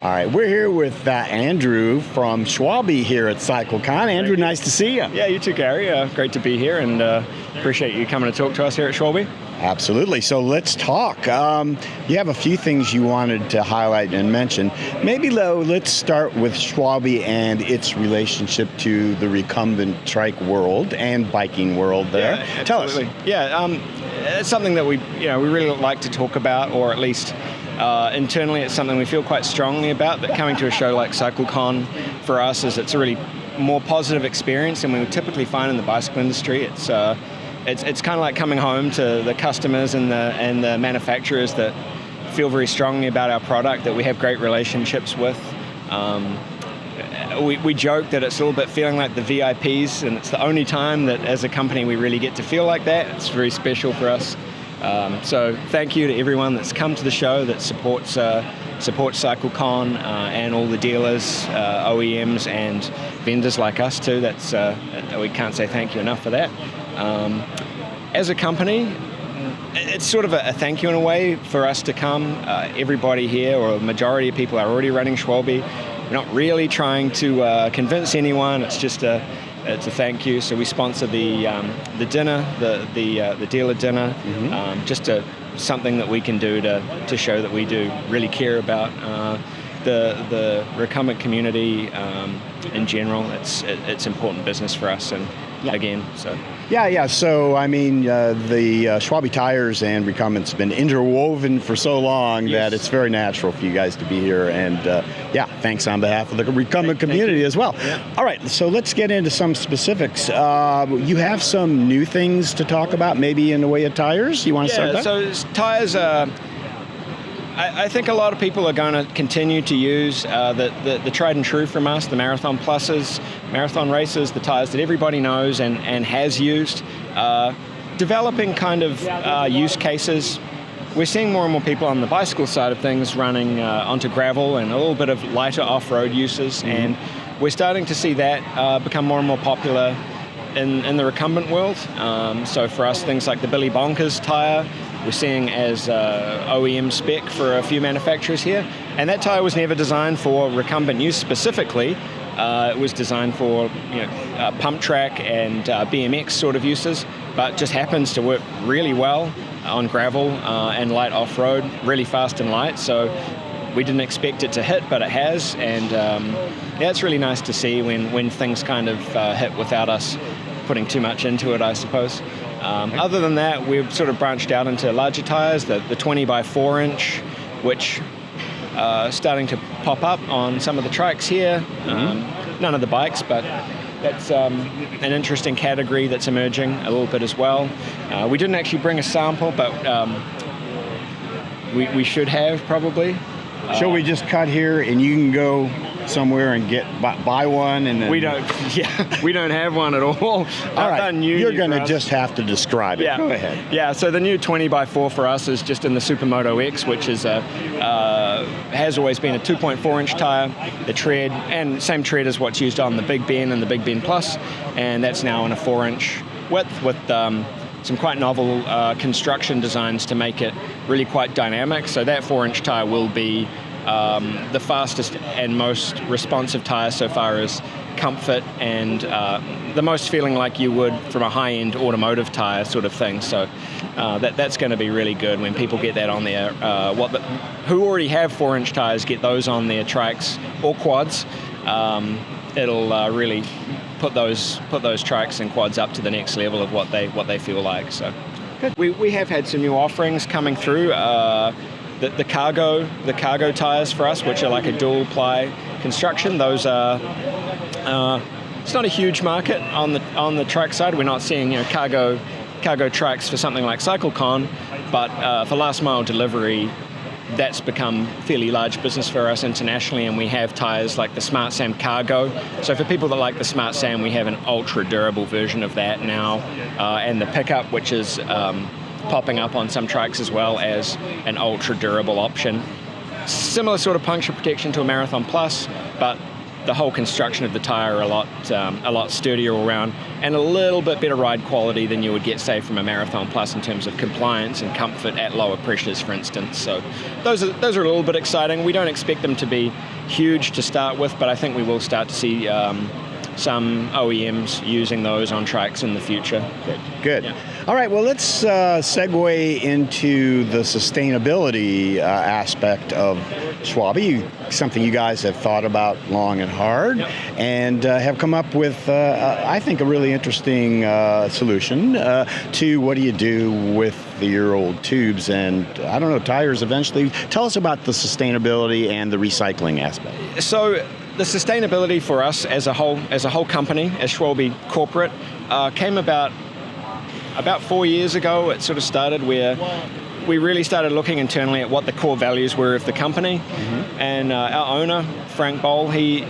All right, we're here with Andrew from Schwalbe here at CycleCon. Andrew, nice to see you. Yeah, you too, Gary. Great to be here, and appreciate you coming to talk to us here at Schwalbe. Absolutely. So let's talk. You have a few things you wanted to highlight and mention. Maybe though, let's start with Schwalbe and its relationship to the recumbent trike world and biking world there. Yeah, Tell us. Yeah, it's something that we really like to talk about, or at least internally, it's something we feel quite strongly about. That coming to a show like CycleCon for us it's a really more positive experience than we would typically find in the bicycle industry. It's kind of like coming home to the customers and the manufacturers that feel very strongly about our product, that we have great relationships with. We joke that it's a little bit feeling like the VIPs, and it's the only time that as a company we really get to feel like that. It's very special for us. So thank you to everyone that's come to the show, that supports CycleCon and all the dealers, OEMs and vendors like us too. We can't say thank you enough for that. As a company, it's sort of a thank you in a way for us to come. Everybody here, or a majority of people, are already running Schwalbe. We're not really trying to convince anyone. It's just a thank you. So we sponsor the dinner, the dealer dinner, just something that we can do to show that we do really care about the recumbent community in general. It's important business for us, and again, so. Yeah. So, I mean, the Schwalbe tires and recumbents have been interwoven for so long that it's very natural for you guys to be here. And thanks on behalf of the recumbent community as well. Yeah. All right, so let's get into some specifics. You have some new things to talk about, maybe in the way of tires. You want to start that? So tires. I think a lot of people are going to continue to use the tried and true from us, the Marathon Pluses, marathon races, the tires that everybody knows and has used. Developing kind of use cases. We're seeing more and more people on the bicycle side of things running onto gravel and a little bit of lighter off-road uses, and we're starting to see that become more and more popular in the recumbent world. So for us, things like the Billy Bonkers tire, we're seeing as OEM spec for a few manufacturers here. And that tire was never designed for recumbent use specifically. It was designed for pump track and BMX sort of uses, but just happens to work really well on gravel and light off-road, really fast and light. So we didn't expect it to hit, but it has. And it's really nice to see when things kind of hit without us putting too much into it, I suppose. Other than that, we've sort of branched out into larger tires, the 20 by 4 inch, which starting to pop up on some of the trikes here. None of the bikes, but that's an interesting category that's emerging a little bit as well. We didn't actually bring a sample, but we should have probably. Shall we just cut here and you can go somewhere and buy one, and then... we don't have one at all. All right, you're going to just have to describe it. Yeah. Go ahead. Yeah, so the new 20 by 4 for us is just in the Moto X, which is has always been a 2.4 inch tire. The tread, and same tread as what's used on the Big Ben and the Big Ben Plus, and that's now in a 4 inch width with some quite novel construction designs to make it really quite dynamic. So that 4 inch tire will be the fastest and most responsive tire so far as comfort, and the most feeling like you would from a high-end automotive tire sort of thing. So that's going to be really good when people get that on there. Who already have 4 inch tires, get those on their trikes or quads. It'll really put those trikes and quads up to the next level of what they feel like. So good. We have had some new offerings coming through. The cargo tires for us, which are like a dual ply construction. Those are it's not a huge market on the trike side. We're not seeing cargo trikes for something like CycleCon, but for last mile delivery, that's become fairly large business for us internationally, and we have tires like the Smart Sam Cargo. So for people that like the Smart Sam, we have an ultra durable version of that now, and the pickup, which is popping up on some trikes as well as an ultra durable option. Similar sort of puncture protection to a Marathon Plus, but the whole construction of the tire a lot sturdier all around, and a little bit better ride quality than you would get, say, from a Marathon Plus in terms of compliance and comfort at lower pressures, for instance. So those are a little bit exciting. We don't expect them to be huge to start with, but I think we will start to see some OEMs using those on tracks in the future. Good. Yeah. All right, well, let's segue into the sustainability aspect of Schwalbe, something you guys have thought about long and hard, Yep. and have come up with, I think, a really interesting solution to what do you do with your old tubes and, I don't know, tires eventually. Tell us about the sustainability and the recycling aspect. So the sustainability for us as a whole company, as Schwalbe corporate, came about 4 years ago. It sort of started where we really started looking internally at what the core values were of the company. Mm-hmm. And our owner, Frank Boll, he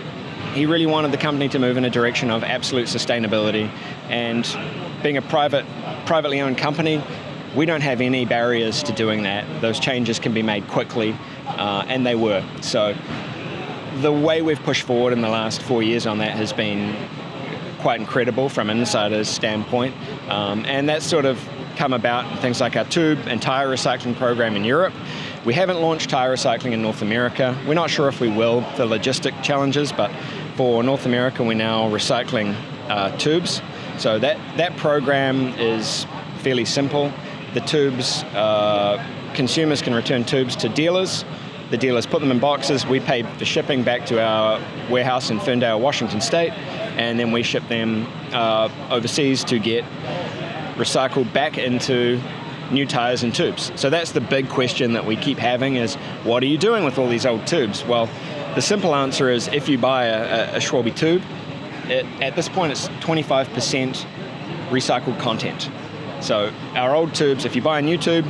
really wanted the company to move in a direction of absolute sustainability. And being a privately owned company, we don't have any barriers to doing that. Those changes can be made quickly, and they were. So the way we've pushed forward in the last 4 years on that has been quite incredible from an insider's standpoint. And that's sort of come about in things like our tube and tire recycling program in Europe. We haven't launched tire recycling in North America. We're not sure if we will, the logistic challenges, but for North America, we're now recycling tubes. So that program is fairly simple. The tubes, consumers can return tubes to dealers. The dealers put them in boxes. We pay for shipping back to our warehouse in Ferndale, Washington State, and then we ship them overseas to get recycled back into new tires and tubes. So that's the big question that we keep having is, what are you doing with all these old tubes? Well, the simple answer is if you buy a Schwalbe tube, at this point it's 25% recycled content. So our old tubes, if you buy a new tube,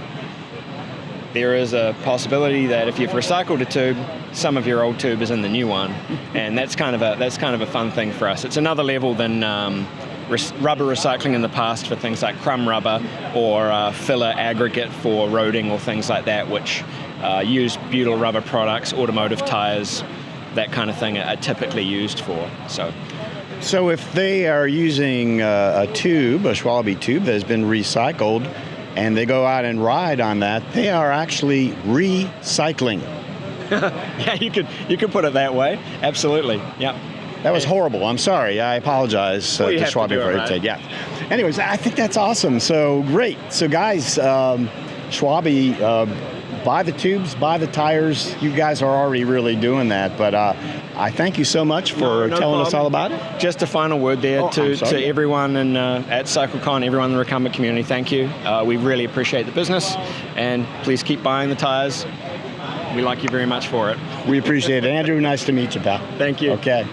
there is a possibility that if you've recycled a tube, some of your old tube is in the new one, and that's kind of a fun thing for us. It's another level than rubber recycling in the past for things like crumb rubber or filler aggregate for roading or things like that, which use butyl rubber products, automotive tires, that kind of thing are typically used for. So if they are using a tube, a Schwalbe tube that has been recycled, and they go out and ride on that, they are actually recycling. Yeah, you could put it that way. Absolutely. Yeah. That was horrible. I'm sorry. I apologize to Schwalbe for it. Right. Yeah. Anyways, I think that's awesome. So great. So guys, Schwalbe, buy the tubes, buy the tires. You guys are already really doing that, but I thank you so much for telling us all about it. Just a final word there to everyone at CycleCon, everyone in the recumbent community. Thank you. We really appreciate the business, and please keep buying the tires. We like you very much for it. We appreciate it. Andrew, nice to meet you, pal. Thank you. Okay.